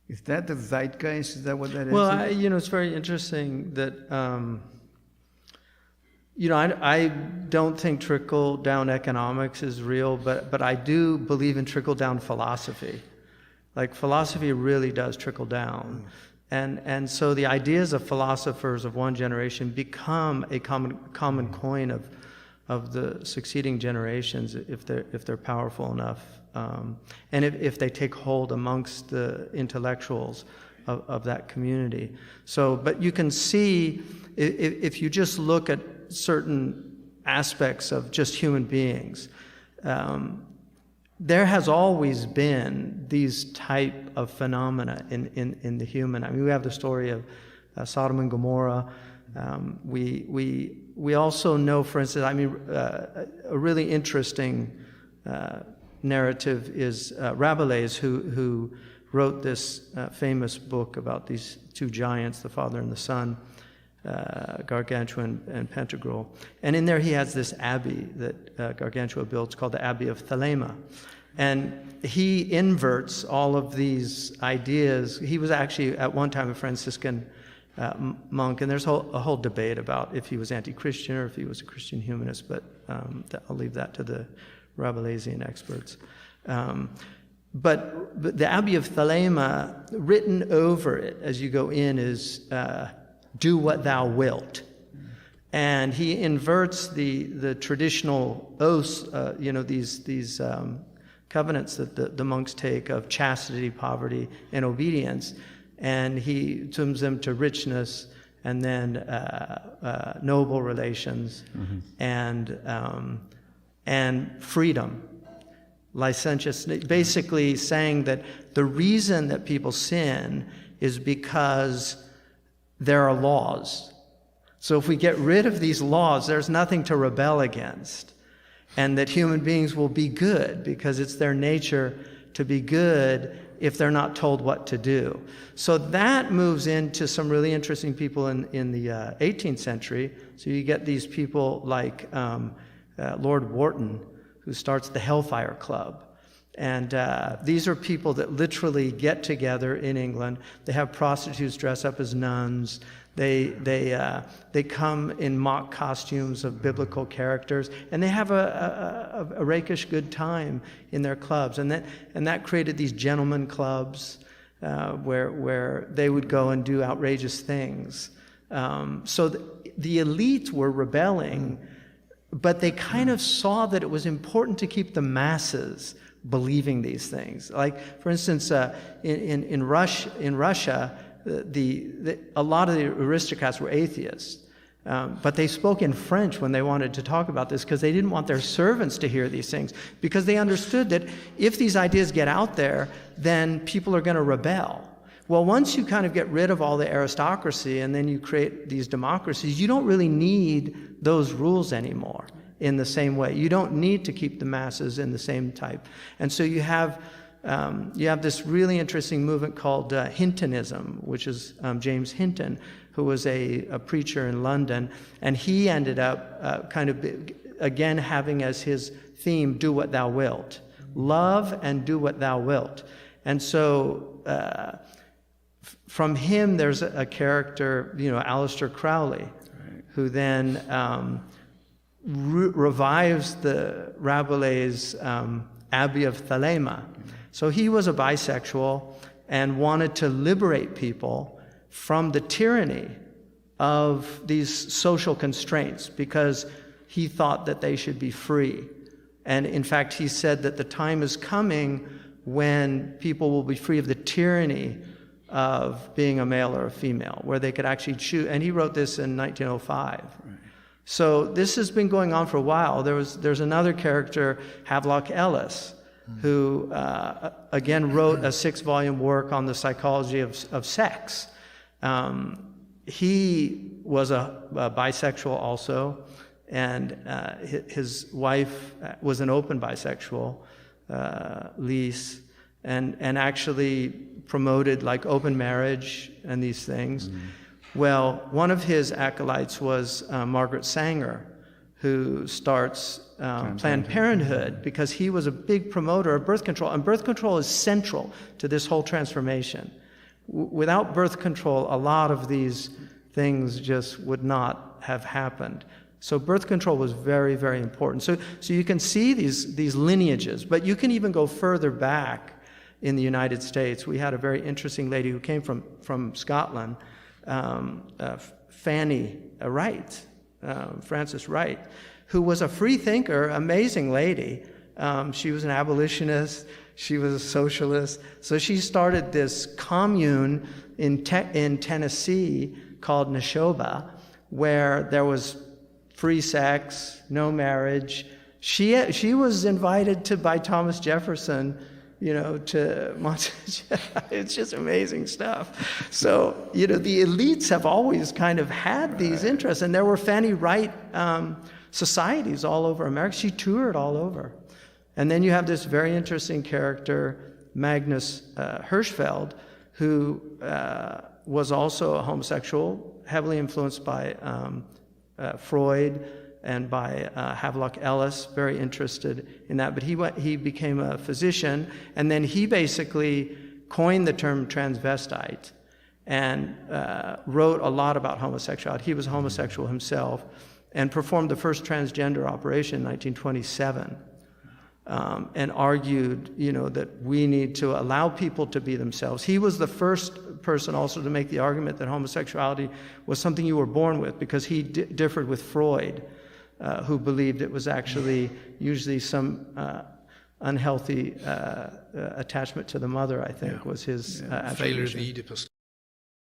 Is that the zeitgeist? Is that what that is? Well, it's very interesting that, I don't think trickle-down economics is real, but I do believe in trickle-down philosophy. Like, philosophy really does trickle down. And so the ideas of philosophers of one generation become a common coin of the succeeding generations if they're powerful enough, and if they take hold amongst the intellectuals of that community. So, but you can see if you just look at certain aspects of just human beings, there has always been these type of phenomena in the human. I mean, we have the story of Sodom and Gomorrah. We also know, for instance, a really interesting narrative is Rabelais, who wrote this famous book about these two giants, the father and the son, Gargantua and Pantagruel. And in there he has this abbey that Gargantua builds called the Abbey of Thelema. And he inverts all of these ideas. He was actually at one time a Franciscan monk, and there's a whole debate about if he was anti-Christian or if he was a Christian humanist, but I'll leave that to the Rabelaisian experts. But the Abbey of Thelema, written over it as you go in, is do what thou wilt. And he inverts the traditional oaths, these covenants that the monks take of chastity, poverty, and obedience, and he turns them to richness and then noble relations and freedom, licentiousness, basically saying that the reason that people sin is because there are laws. So if we get rid of these laws, there's nothing to rebel against. And that human beings will be good because it's their nature to be good if they're not told what to do. So that moves into some really interesting people in the 18th century. So you get these people like Lord Wharton, who starts the Hellfire Club. And these are people that literally get together in England. They have prostitutes dress up as nuns. They come in mock costumes of biblical characters, and they have a rakish good time in their clubs. And that created these gentlemen clubs where they would go and do outrageous things. So the elites were rebelling, but they kind of saw that it was important to keep the masses believing these things. Like, for instance, in Russia, a lot of the aristocrats were atheists, but they spoke in French when they wanted to talk about this because they didn't want their servants to hear these things, because they understood that if these ideas get out there, then people are going to rebel. Well, once you kind of get rid of all the aristocracy and then you create these democracies, you don't really need those rules anymore in the same way. You don't need to keep the masses in the same type. And so you have this really interesting movement called Hintonism, which is James Hinton, who was a preacher in London, and he ended up again having as his theme, do what thou wilt. Love and do what thou wilt. And so from him, there's a character, Aleister Crowley, who then revives the Rabelais' Abbey of Thelema. So he was a bisexual and wanted to liberate people from the tyranny of these social constraints because he thought that they should be free. And in fact, he said that the time is coming when people will be free of the tyranny of being a male or a female, where they could actually choose. And he wrote this in 1905. Right. So this has been going on for a while. There's another character, Havelock Ellis, who again wrote a 6-volume work on the psychology of sex. He was a bisexual also, and his wife was an open bisexual, Lise, and actually promoted like open marriage and these things. Well, one of his acolytes was Margaret Sanger, who starts Planned Parenthood, because he was a big promoter of birth control, and birth control is central to this whole transformation. Without birth control, a lot of these things just would not have happened. So birth control was very, very important. So you can see these lineages, but you can even go further back in the United States. We had a very interesting lady who came from Scotland, Fanny Wright, Frances Wright, who was a free thinker, amazing lady. She was an abolitionist. She was a socialist. So she started this commune in Tennessee called Neshoba, where there was free sex, no marriage. She was invited by Thomas Jefferson, to Monticello. It's just amazing stuff. So, the elites have always kind of had these interests, and there were Fanny Wright societies all over America. She toured all over. And then you have this very interesting character, Magnus Hirschfeld, who was also a homosexual, heavily influenced by Freud and by Havelock Ellis, very interested in that. But he became a physician, and then he basically coined the term transvestite and wrote a lot about homosexuality. He was homosexual himself and performed the first transgender operation in 1927. And argued, that we need to allow people to be themselves. He was the first person also to make the argument that homosexuality was something you were born with, because he differed with Freud, who believed it was actually usually some unhealthy attachment to the mother, I think, was his attribution. Failure of Oedipus.